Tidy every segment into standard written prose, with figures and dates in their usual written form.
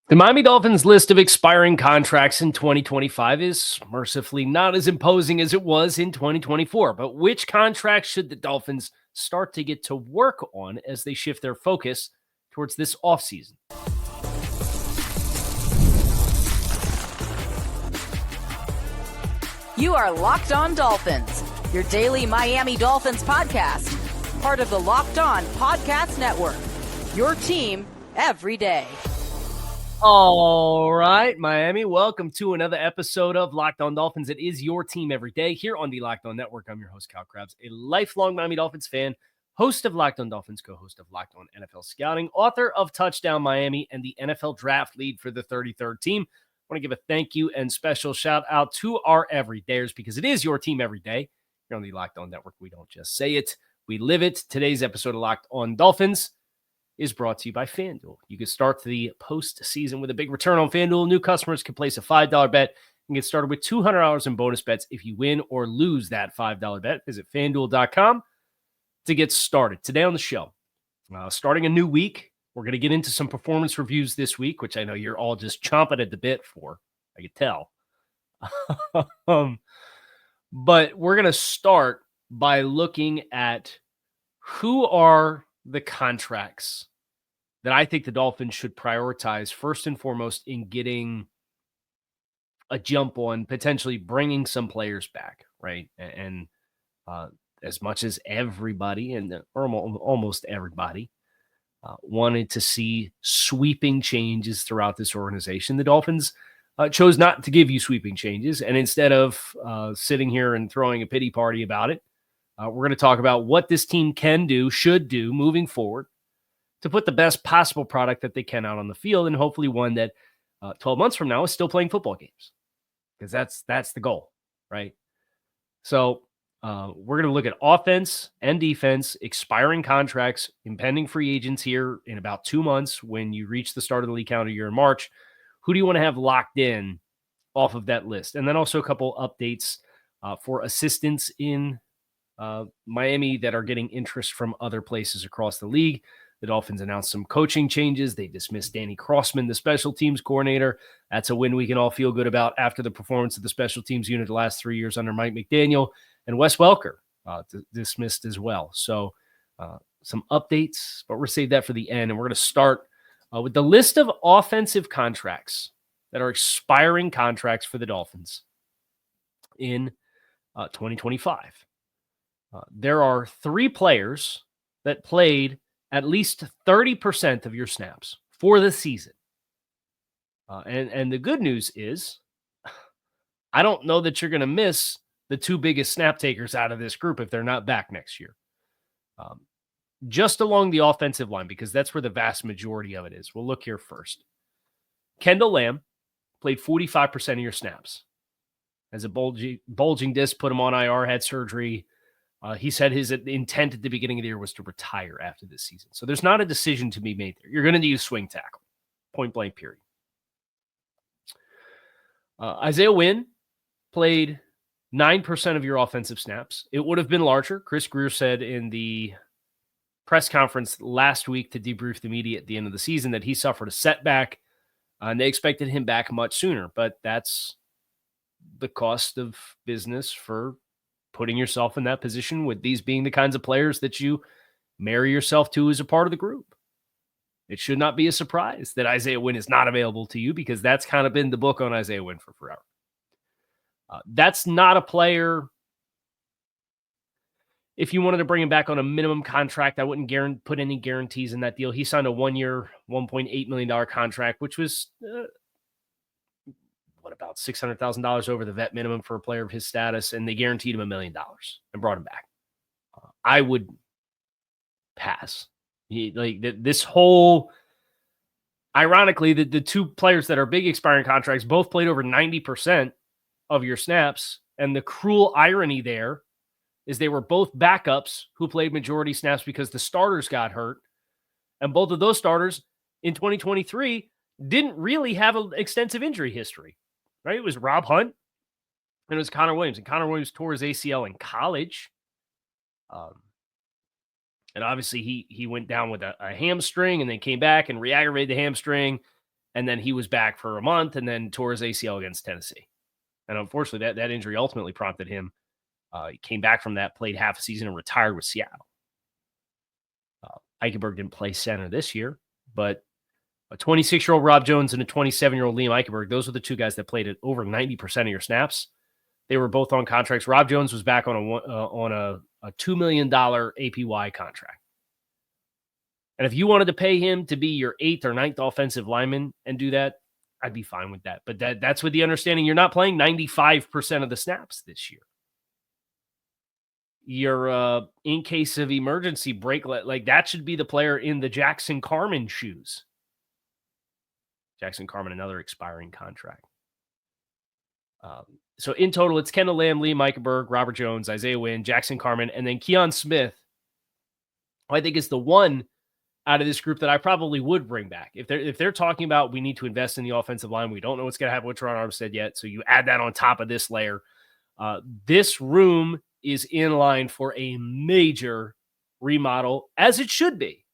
The Miami Dolphins list of expiring contracts in 2025 is mercifully not as imposing as it was in 2024. But which contracts should the Dolphins start to get to work on as they shift their focus towards this offseason? You are Locked On Dolphins, your daily Miami Dolphins podcast, part of the Locked On Podcast Network, your team every day. All right, Miami, welcome to another episode of Locked On Dolphins. It is your team every day here on the Locked On Network. I'm your host, Cal Krabs, a lifelong Miami Dolphins fan, host of Locked On Dolphins, co-host of Locked On NFL Scouting, author of Touchdown Miami, and the NFL Draft Lead for the 33rd team. I want to give a thank you and special shout out to our everydayers because it is your team every day here on the Locked On Network. We don't just say it, we live it. Today's episode of Locked On Dolphins is brought to you by FanDuel. You can start the postseason with a big return on FanDuel. New customers can place a $5 bet and get started with $200 in bonus bets if you win or lose that $5 bet. Visit FanDuel.com to get started. Today on the show, starting a new week, we're going to get into some performance reviews this week, which I know you're all just chomping at the bit for. I can tell. But we're going to start by looking at who are the contracts that I think the Dolphins should prioritize first and foremost in getting a jump on potentially bringing some players back, right? And as much as everybody and almost everybody wanted to see sweeping changes throughout this organization, the Dolphins chose not to give you sweeping changes. And instead of sitting here and throwing a pity party about it, we're going to talk about what this team can do, should do moving forward to put the best possible product that they can out on the field, and hopefully one that 12 months from now is still playing football games, because that's the goal, right? So we're going to look at offense and defense, expiring contracts, impending free agents here in about 2 months when you reach the start of the league calendar year in March. Who do you want to have locked in off of that list? And then also a couple updates for assistants in Miami that are getting interest from other places across the league. The Dolphins announced some coaching changes. They dismissed Danny Crossman, the special teams coordinator. That's a win we can all feel good about after the performance of the special teams unit the last 3 years under Mike McDaniel. And Wes Welker dismissed as well. So some updates, but we're going to save that for the end. And we're going to start with the list of offensive contracts that are expiring contracts for the Dolphins in 2025. There are 3 players that played at least 30% of your snaps for the season. And the good news is, I don't know that you're going to miss the 2 biggest snap takers out of this group if they're not back next year. Just along the offensive line, because that's where the vast majority of it is. We'll look here first. Kendall Lamb played 45% of your snaps. As a bulging disc, put him on IR, had surgery. He said his intent at the beginning of the year was to retire after this season. So there's not a decision to be made there. You're going to use swing tackle, point blank, period. Isaiah Wynn played 9% of your offensive snaps. It would have been larger. Chris Grier said in the press conference last week to debrief the media at the end of the season that he suffered a setback, and they expected him back much sooner. But that's the cost of business for putting yourself in that position, with these being the kinds of players that you marry yourself to as a part of the group. It should not be a surprise that Isaiah Wynn is not available to you, because that's kind of been the book on Isaiah Wynn for forever. That's not a player. If you wanted to bring him back on a minimum contract, I wouldn't put any guarantees in that deal. He signed a 1-year, $1.8 million contract, which was about $600,000 over the vet minimum for a player of his status, and they guaranteed him $1 million and brought him back. I would pass. This whole, ironically, the 2 players that are big expiring contracts both played over 90% of your snaps, and the cruel irony there is they were both backups who played majority snaps because the starters got hurt, and both of those starters in 2023 didn't really have an extensive injury history. Right? It was Rob Hunt and it was Connor Williams. And Connor Williams tore his ACL in college. And obviously he went down with a hamstring and then came back and re-aggravated the hamstring And then he was back for a month and then tore his ACL against Tennessee. And unfortunately, that injury ultimately prompted him. He came back from that, played half a season, and retired with Seattle. Eichenberg didn't play center this year, but a 26-year-old Rob Jones and a 27-year-old Liam Eichenberg, those were the two guys that played at over 90% of your snaps. They were both on contracts. Rob Jones was back on a $2 million APY contract. And if you wanted to pay him to be your 8th or 9th offensive lineman and do that, I'd be fine with that. But that's with the understanding you're not playing 95% of the snaps this year. You're in case of emergency break, like that should be the player in the Jackson Carman shoes. Jackson Carman, another expiring contract. So in total, it's Kendall Lamb, Liam Eichenberg, Robert Jones, Isaiah Wynn, Jackson Carman, and then Keon Smith, who I think is the one out of this group that I probably would bring back. If they're talking about we need to invest in the offensive line, we don't know what's going to happen with Teron Armstead yet, so you add that on top of this layer. This room is in line for a major remodel, as it should be.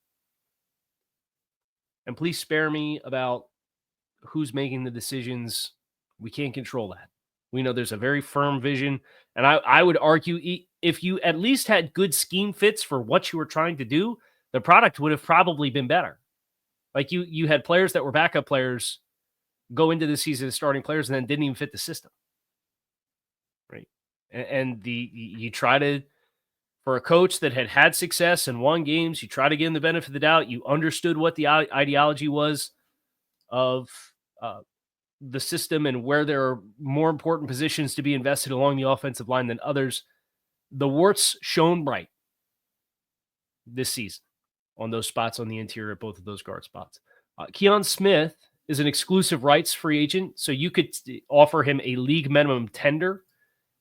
And please spare me about who's making the decisions. We can't control that. We know there's a very firm vision. And I would argue if you at least had good scheme fits for what you were trying to do, the product would have probably been better. Like you had players that were backup players go into the season as starting players and then didn't even fit the system. Right. And you try to, for a coach that had success and won games, you try to give him the benefit of the doubt. You understood what the ideology was of the system and where there are more important positions to be invested along the offensive line than others. The warts shone bright this season on those spots on the interior at both of those guard spots. Keon Smith is an exclusive rights free agent, so you could offer him a league minimum tender,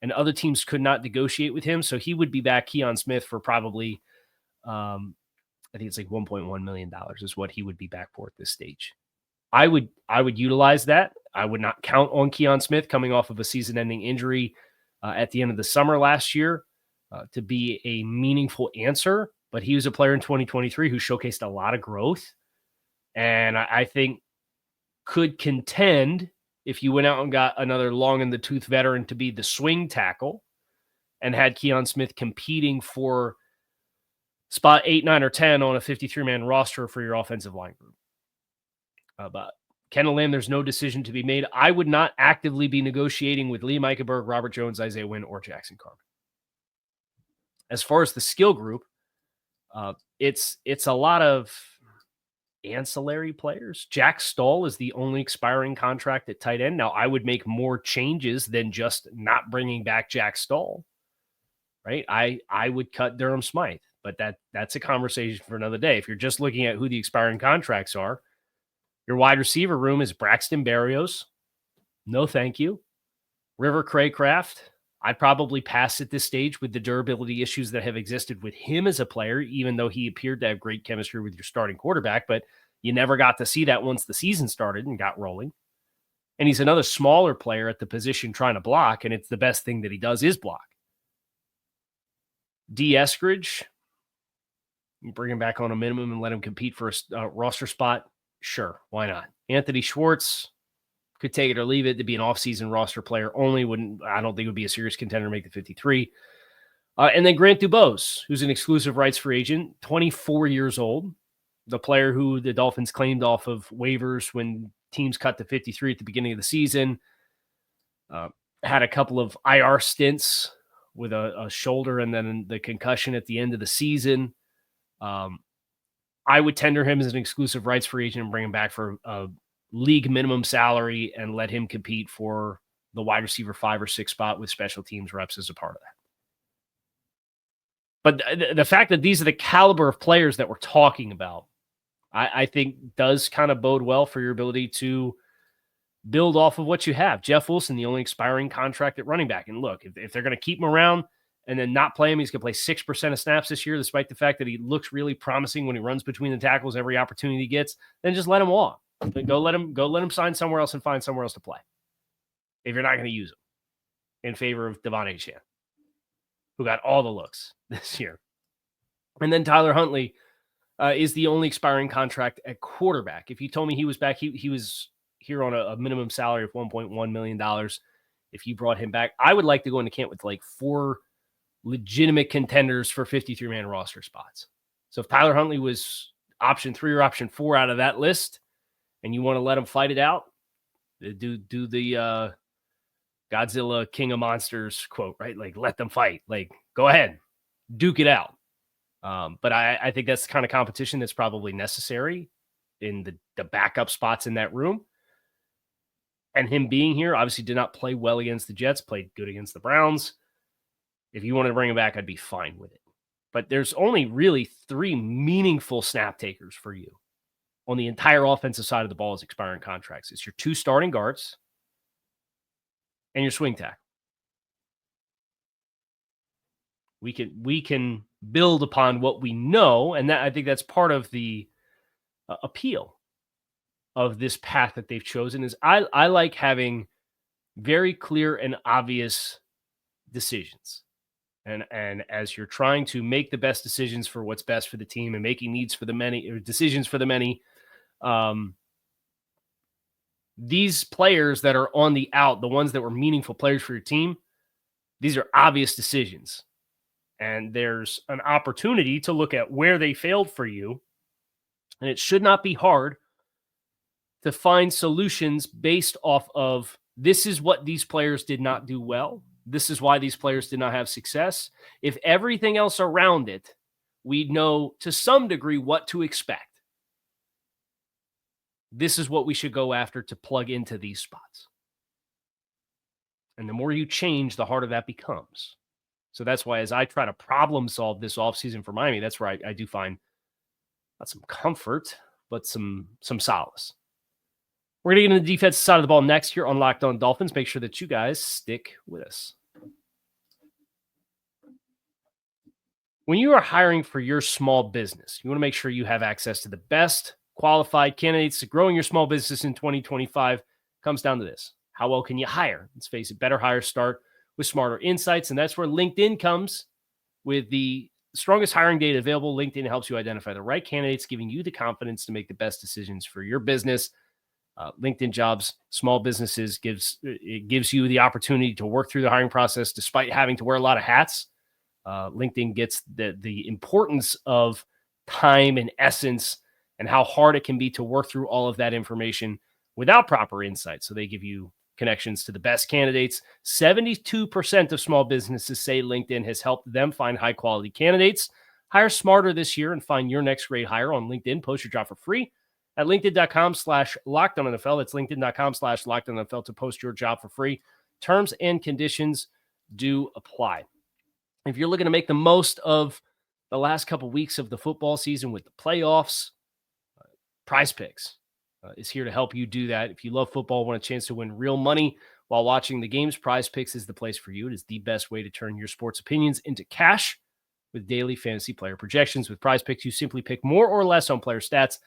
and other teams could not negotiate with him. So he would be back, Keon Smith, for probably, I think it's like $1.1 million is what he would be back for at this stage. I would utilize that. I would not count on Keon Smith coming off of a season-ending injury at the end of the summer last year to be a meaningful answer, but he was a player in 2023 who showcased a lot of growth, and I think could contend if you went out and got another long-in-the-tooth veteran to be the swing tackle and had Keon Smith competing for spot 8, 9, or 10 on a 53-man roster for your offensive line group. But Kendall Lamb, there's no decision to be made. I would not actively be negotiating with Liam Eichenberg, Robert Jones, Isaiah Wynn, or Jackson Carman. As far as the skill group, it's a lot of ancillary players. Jack Stoll is the only expiring contract at tight end. Now, I would make more changes than just not bringing back Jack Stoll, right? I would cut Durham Smythe, but that's a conversation for another day. If you're just looking at who the expiring contracts are, your wide receiver room is Braxton Berrios. No, thank you. River Craycraft. I'd probably pass at this stage with the durability issues that have existed with him as a player, even though he appeared to have great chemistry with your starting quarterback, but you never got to see that once the season started and got rolling. And he's another smaller player at the position trying to block, and it's the best thing that he does is block. D. Eskridge, you bring him back on a minimum and let him compete for a roster spot. Sure, why not? Anthony Schwartz could take it or leave it to be an offseason roster player only. I don't think it would be a serious contender to make the 53. And then Grant Dubose, who's an exclusive rights free agent, 24 years old, the player who the Dolphins claimed off of waivers when teams cut to 53 at the beginning of the season, had a couple of IR stints with a shoulder and then the concussion at the end of the season. I would tender him as an exclusive rights free agent and bring him back for a league minimum salary and let him compete for the wide receiver 5 or 6 spot with special teams reps as a part of that. But the fact that these are the caliber of players that we're talking about, I think does kind of bode well for your ability to build off of what you have. Jeff Wilson, the only expiring contract at running back. And look, if they're going to keep him around and then not play him, he's going to play 6% of snaps this year, despite the fact that he looks really promising when he runs between the tackles every opportunity he gets, then just let him walk. Go let him sign somewhere else and find somewhere else to play if you're not going to use him in favor of Devon Achane, who got all the looks this year. And then Tyler Huntley is the only expiring contract at quarterback. If you told me he was back, he was here on a minimum salary of $1.1 million. If you brought him back, I would like to go into camp with like 4 legitimate contenders for 53-man roster spots. So if Tyler Huntley was option 3 or option 4 out of that list, and you want to let him fight it out, do the Godzilla King of Monsters quote, right? Like, let them fight. Like, go ahead, duke it out. But I think that's the kind of competition that's probably necessary in the backup spots in that room. And him being here obviously did not play well against the Jets, played good against the Browns. If you wanted to bring him back, I'd be fine with it. But there's only really 3 meaningful snap takers for you on the entire offensive side of the ball as expiring contracts. It's your 2 starting guards and your swing tackle. We can build upon what we know, and that I think that's part of the appeal of this path that they've chosen. Is I like having very clear and obvious decisions, and as you're trying to make the best decisions for what's best for the team and making needs for the many, or decisions for the many, these players that are on the out, the ones that were meaningful players for your team, these are obvious decisions. And there's an opportunity to look at where they failed for you. And it should not be hard to find solutions based off of, this is what these players did not do well. This is why these players did not have success. If everything else around it, we know to some degree what to expect. This is what we should go after to plug into these spots. And the more you change, the harder that becomes. So that's why, as I try to problem solve this offseason for Miami, that's where I do find not some comfort, but some solace. We're going to get into the defensive side of the ball next here on Locked On Dolphins. Make sure that you guys stick with us. When you are hiring for your small business, you want to make sure you have access to the best qualified candidates. To growing your small business in 2025 comes down to this. How well can you hire? Let's face it, better hires start with smarter insights, and that's where LinkedIn comes with the strongest hiring data available. LinkedIn helps you identify the right candidates, giving you the confidence to make the best decisions for your business. LinkedIn Jobs, small businesses, gives you the opportunity to work through the hiring process despite having to wear a lot of hats. LinkedIn gets the importance of time and essence and how hard it can be to work through all of that information without proper insight. So they give you connections to the best candidates. 72% of small businesses say LinkedIn has helped them find high quality candidates. Hire smarter this year and find your next great hire on LinkedIn. Post your job for free at linkedin.com/LockedOnNFL. That's linkedin.com/LockedOnNFL to post your job for free. Terms and conditions do apply. If you're looking to make the most of the last couple weeks of the football season with the playoffs, Prize Picks is here to help you do that. If you love football, want a chance to win real money while watching the games, Prize Picks is the place for you. It is the best way to turn your sports opinions into cash with daily fantasy player projections. With Prize Picks, you simply pick more or less on player stats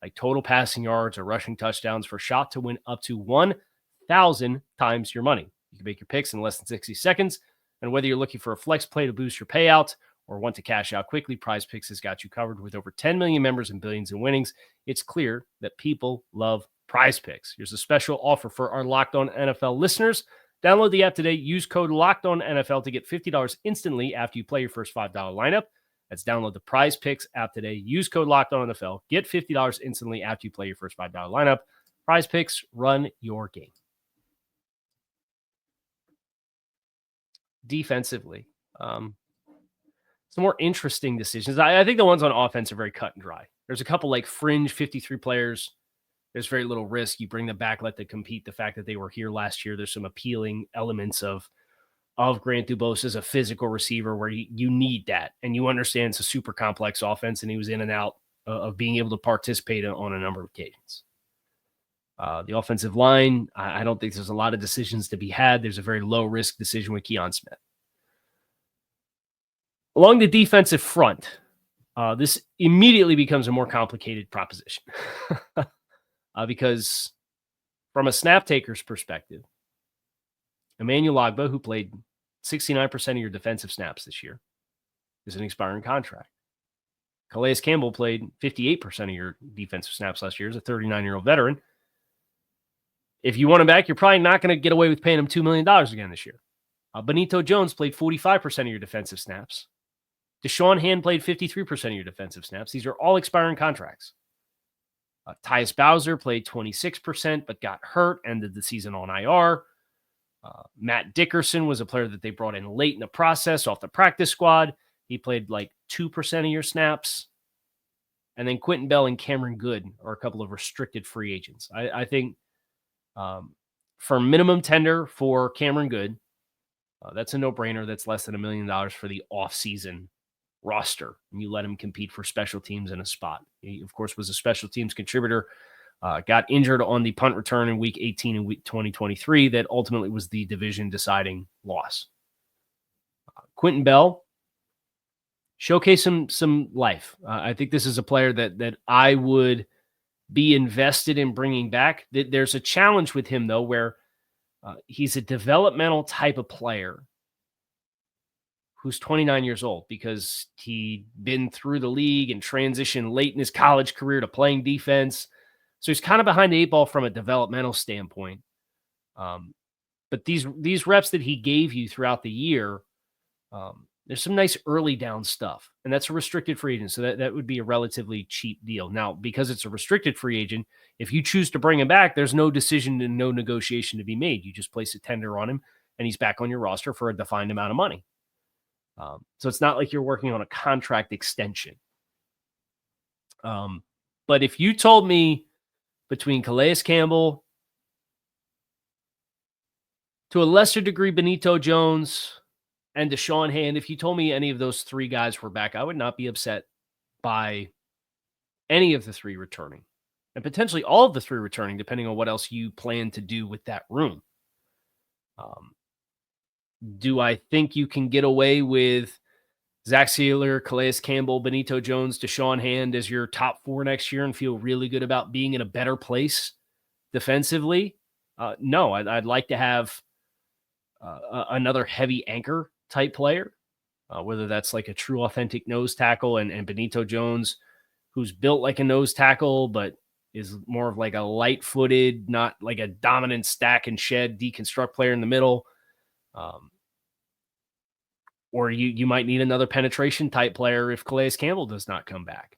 like total passing yards or rushing touchdowns for a shot to win up to 1,000 times your money. You can make your picks in less than 60 seconds. And whether you're looking for a flex play to boost your payout or want to cash out quickly, Prize Picks has got you covered. With over 10 million members and billions in winnings, it's clear that people love Prize Picks. Here's a special offer for our Locked On NFL listeners. Download the app today. Use code Locked On NFL to get $50 instantly after you play your first $5 lineup. That's download the Prize Picks app today. Use code Locked On NFL. Get $50 instantly after you play your first $5 lineup. Prize Picks, run your game. Defensively, some more interesting decisions. I think the ones on offense are very cut and dry. There's a couple like fringe 53 players. There's very little risk. You bring them back, let them compete. The fact that they were here last year, there's some appealing elements of Grant Dubose as a physical receiver where you need that. And you understand it's a super complex offense, and he was in and out of being able to participate on a number of occasions. The offensive line, I don't think there's a lot of decisions to be had. There's a very low-risk decision with Keon Smith. Along the defensive front, this immediately becomes a more complicated proposition because from a snap taker's perspective, Emmanuel Ogbah, who played 69% of your defensive snaps this year, is an expiring contract. Calais Campbell played 58% of your defensive snaps last year as a 39-year-old veteran. If you want him back, you're probably not going to get away with paying him $2 million again this year. Benito Jones played 45% of your defensive snaps. Deshaun Hand played 53% of your defensive snaps. These are all expiring contracts. Tyus Bowser played 26%, but got hurt, ended the season on IR. Matt Dickerson was a player that they brought in late in the process off the practice squad. He played like 2% of your snaps. And then Quentin Bell and Cameron Good are a couple of restricted free agents. I think for minimum tender for Cameron Good, that's a no-brainer. That's less than $1 million for the offseason roster. And you let him compete for special teams in a spot. He, of course, was a special teams contributor. Got injured on the punt return in week 18 in week 2023. That ultimately was the division deciding loss. Quentin Bell, showcase some life. I think this is a player that I would be invested in bringing back. There's a challenge with him, though, where he's a developmental type of player who's 29 years old because he'd been through the league and transitioned late in his college career to playing defense. So he's kind of behind the eight ball from a developmental standpoint. But these reps that he gave you throughout the year, there's some nice early down stuff, and that's a restricted free agent. So that would be a relatively cheap deal. Now, because it's a restricted free agent, if you choose to bring him back, there's no decision and no negotiation to be made. You just place a tender on him, and he's back on your roster for a defined amount of money. So it's not like you're working on a contract extension. But if you told me between Calais Campbell, to a lesser degree Benito Jones, and Deshaun Hand, if you told me any of those three guys were back, I would not be upset by any of the three returning, and potentially all of the three returning, depending on what else you plan to do with that room. Do I think you can get away with Zach Sealer, Calais Campbell, Benito Jones, Deshaun Hand as your top four next year and feel really good about being in a better place defensively? No, I'd like to have another heavy anchor type player, whether that's like a true authentic nose tackle and Benito Jones, who's built like a nose tackle, but is more of like a light-footed, not like a dominant stack and shed deconstruct player in the middle. Or you might need another penetration type player if Calais Campbell does not come back.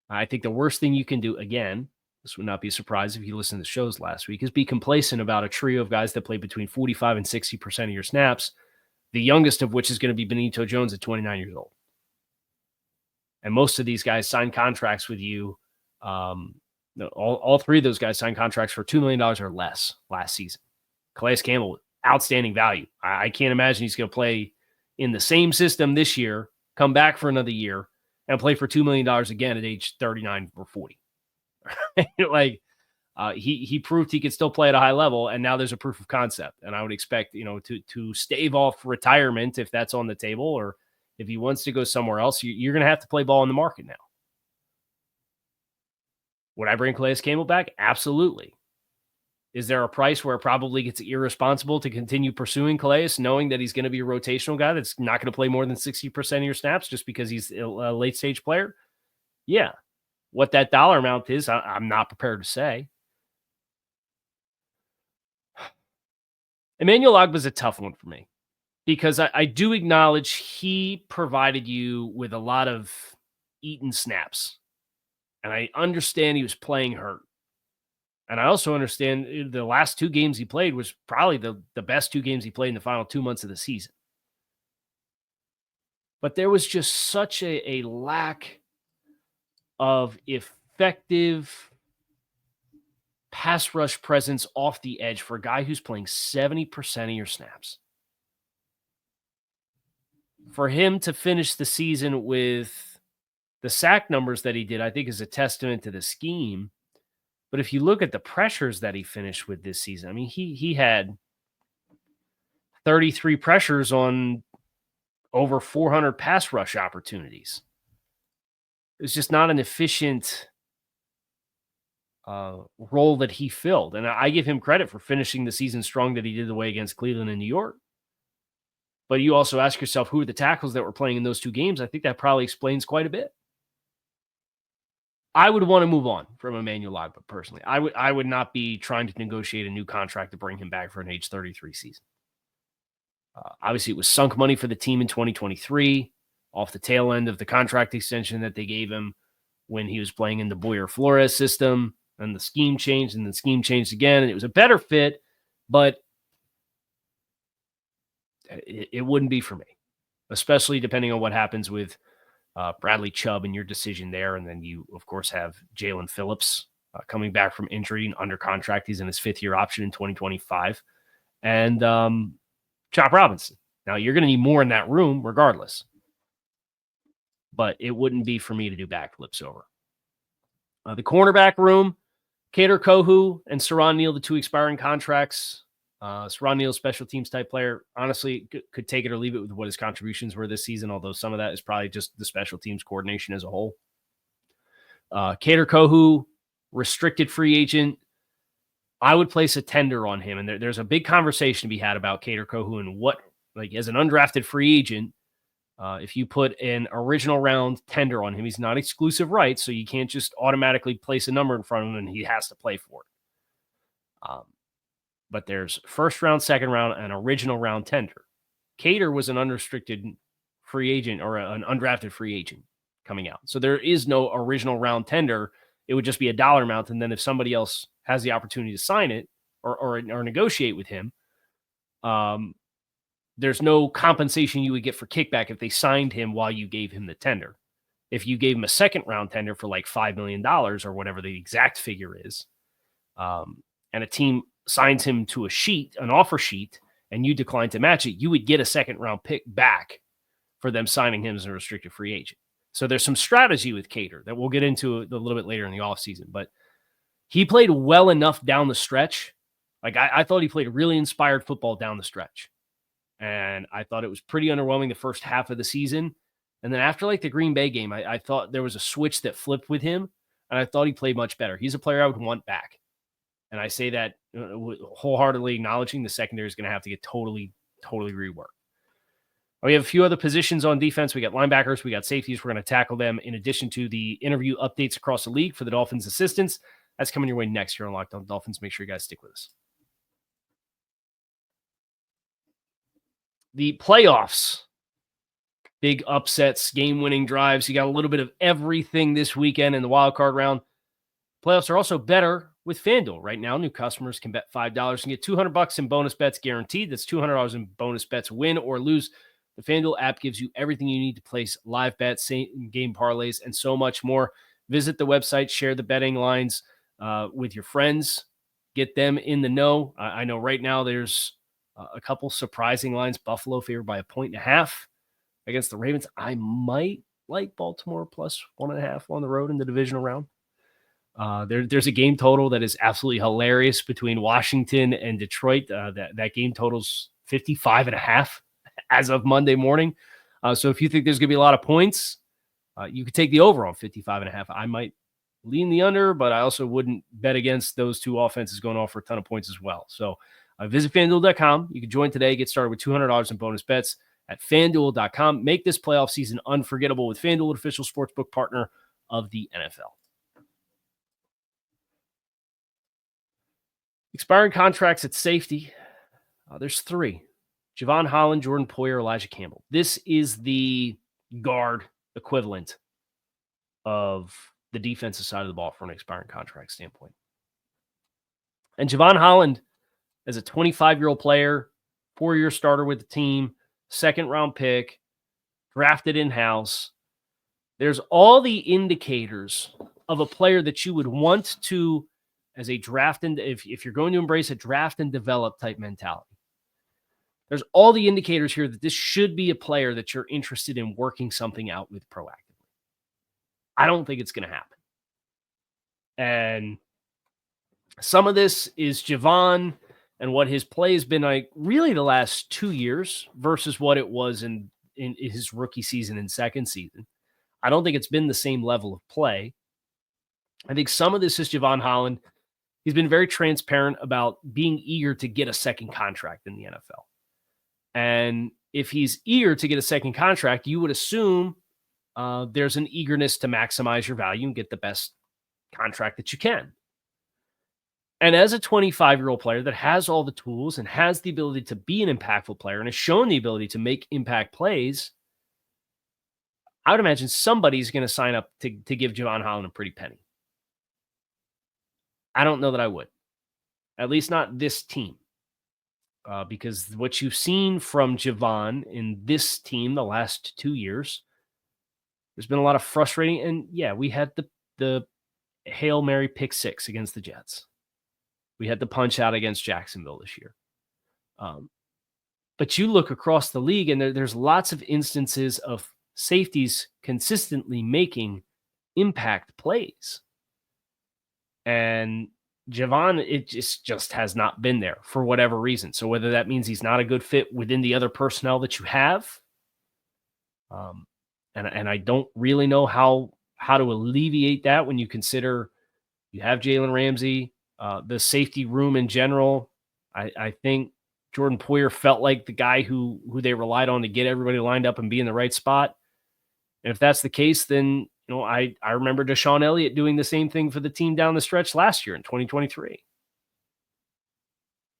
I think the worst thing you can do, again, this would not be a surprise if you listened to the shows last week, is be complacent about a trio of guys that play between 45 and 60% of your snaps, the youngest of which is going to be Benito Jones at 29 years old. And most of these guys signed contracts with you. All three of those guys signed contracts for $2 million or less last season. Calais Campbell, outstanding value. I can't imagine he's going to play in the same system this year, come back for another year, and play for $2 million again at age 39 or 40. He proved he could still play at a high level, and now there's a proof of concept. And I would expect, to stave off retirement if that's on the table, or if he wants to go somewhere else, you're going to have to play ball in the market now. Would I bring Calais Campbell back? Absolutely. Is there a price where it probably gets irresponsible to continue pursuing Calais, knowing that he's going to be a rotational guy that's not going to play more than 60% of your snaps just because he's a late-stage player? Yeah. What that dollar amount is, I'm not prepared to say. Emmanuel Ogbah is a tough one for me because I do acknowledge he provided you with a lot of eaten snaps. And I understand he was playing hurt. And I also understand the last two games he played was probably the best two games he played in the final 2 months of the season. But there was just such a lack of effective pass rush presence off the edge for a guy who's playing 70% of your snaps. For him to finish the season with the sack numbers that he did, I think is a testament to the scheme. But if you look at the pressures that he finished with this season, I mean, he had 33 pressures on over 400 pass rush opportunities. It's just not an efficient role that he filled. And I give him credit for finishing the season strong that he did the way against Cleveland and New York. But you also ask yourself, who are the tackles that were playing in those two games? I think that probably explains quite a bit. I would want to move on from Emmanuel Ogbah personally. I would not be trying to negotiate a new contract to bring him back for an age 33 season. Obviously, it was sunk money for the team in 2023 off the tail end of the contract extension that they gave him when he was playing in the Boyer Flores system, and the scheme changed, and the scheme changed again, and it was a better fit, but it wouldn't be for me, especially depending on what happens with Bradley Chubb and your decision there. And then you, of course, have Jalen Phillips coming back from injury and under contract. He's in his 5th-year option in 2025. And Chop Robinson. Now, you're going to need more in that room regardless. But it wouldn't be for me to do backflips over. The cornerback room, Kader Kohou and Saron Neal, the 2 expiring contracts. Saron Neal, special teams type player, honestly could take it or leave it with what his contributions were this season, although some of that is probably just the special teams coordination as a whole. Kader Kohou, restricted free agent. I would place a tender on him, and there's a big conversation to be had about Kader Kohou and what, like, as an undrafted free agent, if you put an original round tender on him, he's not exclusive rights, so you can't just automatically place a number in front of him and he has to play for it. But there's first round, second round, and original round tender. Kader was an unrestricted free agent or an undrafted free agent coming out. So there is no original round tender. It would just be a dollar amount. And then if somebody else has the opportunity to sign it or negotiate with him, there's no compensation you would get for kickback if they signed him while you gave him the tender. If you gave him a second round tender for like $5 million or whatever the exact figure is, and a team signs him to an offer sheet, and you decline to match it, you would get a second round pick back for them signing him as a restricted free agent. So there's some strategy with Kader that we'll get into a little bit later in the offseason, but he played well enough down the stretch. Like I thought he played really inspired football down the stretch. And I thought it was pretty underwhelming the first half of the season. And then after like the Green Bay game, I thought there was a switch that flipped with him, and I thought he played much better. He's a player I would want back. And I say that wholeheartedly acknowledging the secondary is going to have to get totally reworked. We have a few other positions on defense. We got linebackers, we got safeties. We're going to tackle them in addition to the interview updates across the league for the Dolphins assistants. That's coming your way next year on Locked On Dolphins. Make sure you guys stick with us. The playoffs, big upsets, game-winning drives. You got a little bit of everything this weekend in the wild card round. Playoffs are also better with FanDuel. Right now, new customers can bet $5 and get $200 in bonus bets guaranteed. That's $200 in bonus bets, win or lose. The FanDuel app gives you everything you need to place live bets, same-game parlays, and so much more. Visit the website, share the betting lines with your friends. Get them in the know. I know right now there's a couple surprising lines. Buffalo favored by 1.5 against the Ravens. I might like Baltimore plus 1.5 on the road in the divisional round. There's a game total that is absolutely hilarious between Washington and Detroit. That game total's 55.5 as of Monday morning. So if you think there's going to be a lot of points, you could take the over on 55.5. I might lean the under, but I also wouldn't bet against those two offenses going off for a ton of points as well. So visit FanDuel.com. You can join today. Get started with $200 in bonus bets at FanDuel.com. Make this playoff season unforgettable with FanDuel, official sportsbook partner of the NFL. Expiring contracts at safety. There's 3. Jevon Holland, Jordan Poyer, Elijah Campbell. This is the guard equivalent of the defensive side of the ball from an expiring contract standpoint. And Jevon Holland, as a 25-year-old player, 4-year starter with the team, second-round pick, drafted in-house. There's all the indicators of a player that you would want to, as a draft and if you're going to embrace a draft and develop type mentality. There's all the indicators here that this should be a player that you're interested in working something out with proactively. I don't think it's going to happen. And some of this is Jevon and what his play has been like really the last 2 years versus what it was in his rookie season and second season. I don't think it's been the same level of play. I think some of this is Jevon Holland. He's been very transparent about being eager to get a second contract in the NFL. And if he's eager to get a second contract, you would assume there's an eagerness to maximize your value and get the best contract that you can. And as a 25-year-old player that has all the tools and has the ability to be an impactful player and has shown the ability to make impact plays, I would imagine somebody's going to sign up to give Jevon Holland a pretty penny. I don't know that I would. At least not this team. Because what you've seen from Jevon in this team the last 2 years, there's been a lot of frustrating. And yeah, we had the Hail Mary pick six against the Jets. We had the punch out against Jacksonville this year. But you look across the league and there's lots of instances of safeties consistently making impact plays. And Jevon, it just has not been there for whatever reason. So whether that means he's not a good fit within the other personnel that you have, and I don't really know how to alleviate that when you consider you have Jalen Ramsey, the safety room in general. I think Jordan Poyer felt like the guy who they relied on to get everybody lined up and be in the right spot. And if that's the case, then I remember Deshaun Elliott doing the same thing for the team down the stretch last year in 2023.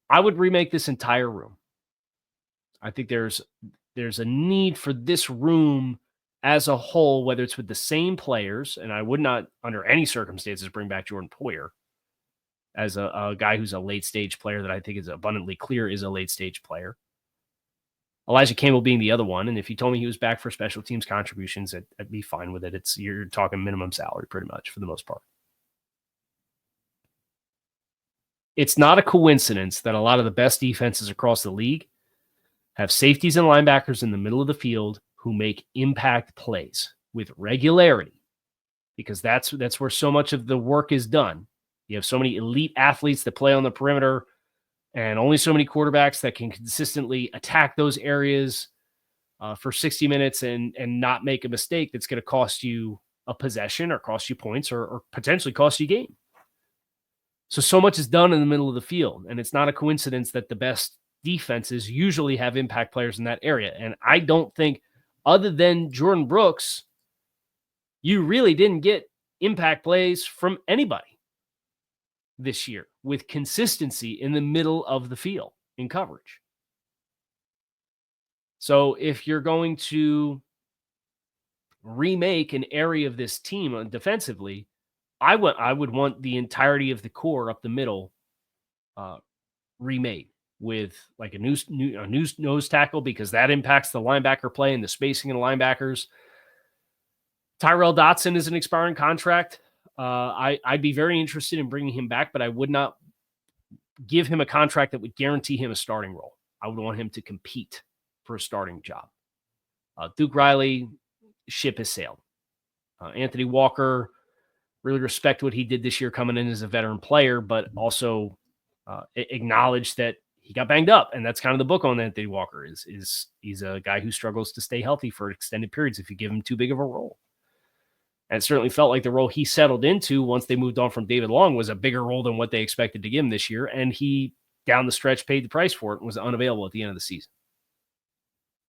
I would remake this entire room. I think there's a need for this room as a whole, whether it's with the same players, and I would not under any circumstances bring back Jordan Poyer as a guy who's a late-stage player that I think is abundantly clear is a late-stage player. Elijah Campbell being the other one, and if you told me he was back for special teams contributions, I'd be fine with it. You're talking minimum salary pretty much for the most part. It's not a coincidence that a lot of the best defenses across the league have safeties and linebackers in the middle of the field who make impact plays with regularity, because that's where so much of the work is done. You have so many elite athletes that play on the perimeter and only so many quarterbacks that can consistently attack those areas for 60 minutes and not make a mistake that's going to cost you a possession or cost you points or potentially cost you a game. So much is done in the middle of the field, and it's not a coincidence that the best defenses usually have impact players in that area. And I don't think, other than Jordan Brooks, you really didn't get impact plays from anybody this year with consistency in the middle of the field in coverage. So if you're going to remake an area of this team defensively, I would want the entirety of the core up the middle remade with like a new nose tackle, because that impacts the linebacker play and the spacing of the linebackers. Tyrel Dodson is an expiring contract. I'd be very interested in bringing him back, but I would not give him a contract that would guarantee him a starting role. I would want him to compete for a starting job. Duke Riley, ship has sailed. Anthony Walker, really respect what he did this year coming in as a veteran player, but also acknowledge that he got banged up. And that's kind of the book on Anthony Walker is he's a guy who struggles to stay healthy for extended periods if you give him too big of a role. And it certainly felt like the role he settled into once they moved on from David Long was a bigger role than what they expected to give him this year. And he, down the stretch, paid the price for it and was unavailable at the end of the season.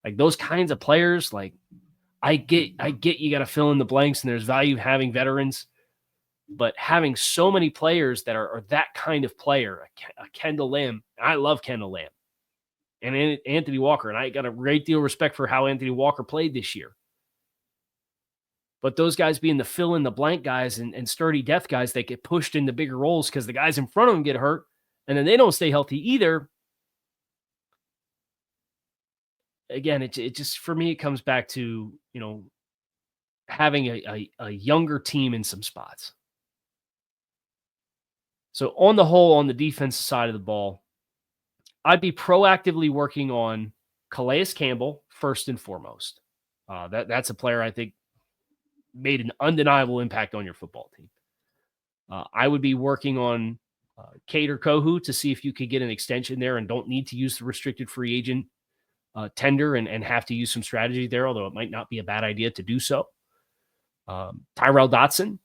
Like those kinds of players, like I get you got to fill in the blanks and there's value having veterans, but having so many players that are that kind of player, a Kendall Lamb, I love Kendall Lamb, and Anthony Walker, and I got a great deal of respect for how Anthony Walker played this year. But those guys being the fill-in-the-blank guys and sturdy depth guys that get pushed into bigger roles because the guys in front of them get hurt, and then they don't stay healthy either. Again, it just, for me, it comes back to, having a younger team in some spots. So on the whole, on the defensive side of the ball, I'd be proactively working on Calais Campbell first and foremost. That's a player I think made an undeniable impact on your football team. I would be working on Kader Kohou to see if you could get an extension there and don't need to use the restricted free agent tender and have to use some strategy there, although it might not be a bad idea to do so. Tyrel Dodson.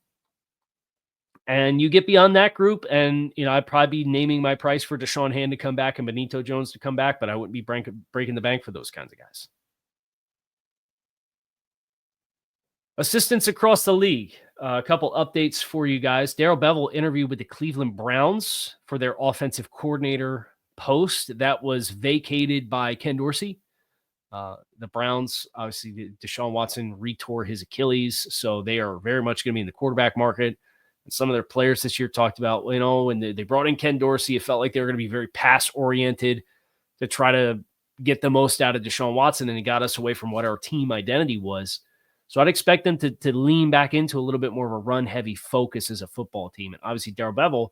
And you get beyond that group, and I'd probably be naming my price for Deshaun Hand to come back and Benito Jones to come back, but I wouldn't be breaking the bank for those kinds of guys. Assistants across the league. a couple updates for you guys. Darrell Bevell interviewed with the Cleveland Browns for their offensive coordinator post that was vacated by Ken Dorsey. The Browns, obviously, Deshaun Watson retore his Achilles, so they are very much going to be in the quarterback market. And some of their players this year talked about, when they brought in Ken Dorsey, it felt like they were going to be very pass-oriented to try to get the most out of Deshaun Watson, and it got us away from what our team identity was. So I'd expect them to lean back into a little bit more of a run-heavy focus as a football team. And obviously, Darrell Bevell,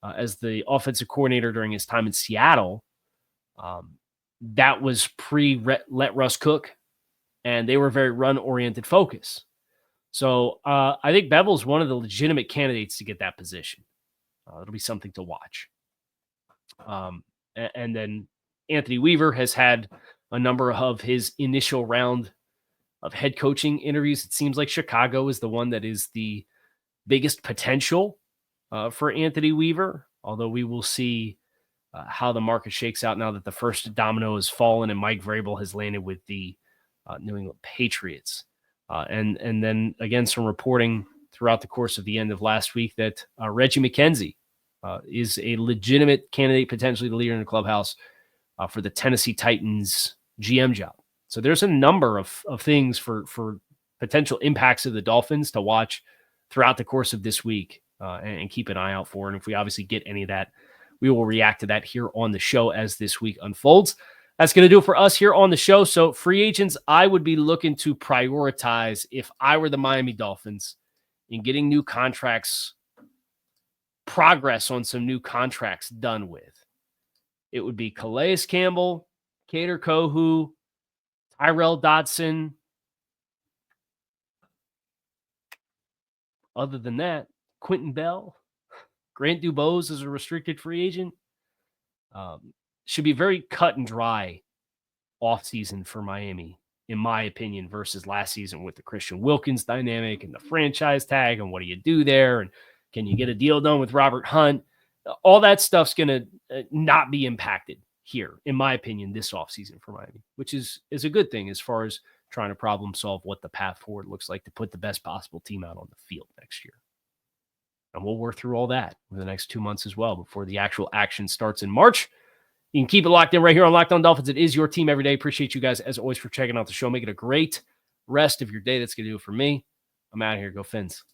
as the offensive coordinator during his time in Seattle, that was pre-let Russ cook, and they were very run-oriented focus. So I think Bevell's one of the legitimate candidates to get that position. It'll be something to watch. And then Anthony Weaver has had a number of his initial round of head coaching interviews. It seems like Chicago is the one that is the biggest potential for Anthony Weaver, although we will see how the market shakes out now that the first domino has fallen and Mike Vrabel has landed with the New England Patriots. And then, again, some reporting throughout the course of the end of last week that Reggie McKenzie is a legitimate candidate, potentially the leader in the clubhouse for the Tennessee Titans GM job. So there's a number of things for potential impacts of the Dolphins to watch throughout the course of this week and keep an eye out for. And if we obviously get any of that, we will react to that here on the show as this week unfolds. That's going to do it for us here on the show. So free agents, I would be looking to prioritize if I were the Miami Dolphins in getting new contracts, progress on some new contracts done with. It would be Calais Campbell, Kader Kohou, Tyrel Dodson. Other than that, Quentin Bell, Grant Dubose is a restricted free agent. Should be very cut and dry offseason for Miami, in my opinion, versus last season with the Christian Wilkins dynamic and the franchise tag and what do you do there? And can you get a deal done with Robert Hunt? All that stuff's going to not be impacted here, in my opinion, this offseason for Miami, which is a good thing as far as trying to problem solve what the path forward looks like to put the best possible team out on the field next year. And we'll work through all that over the next 2 months as well before the actual action starts in March. You can keep it locked in right here on Locked On Dolphins. It is your team every day. Appreciate you guys, as always, for checking out the show. Make it a great rest of your day. That's going to do it for me. I'm out of here. Go Fins.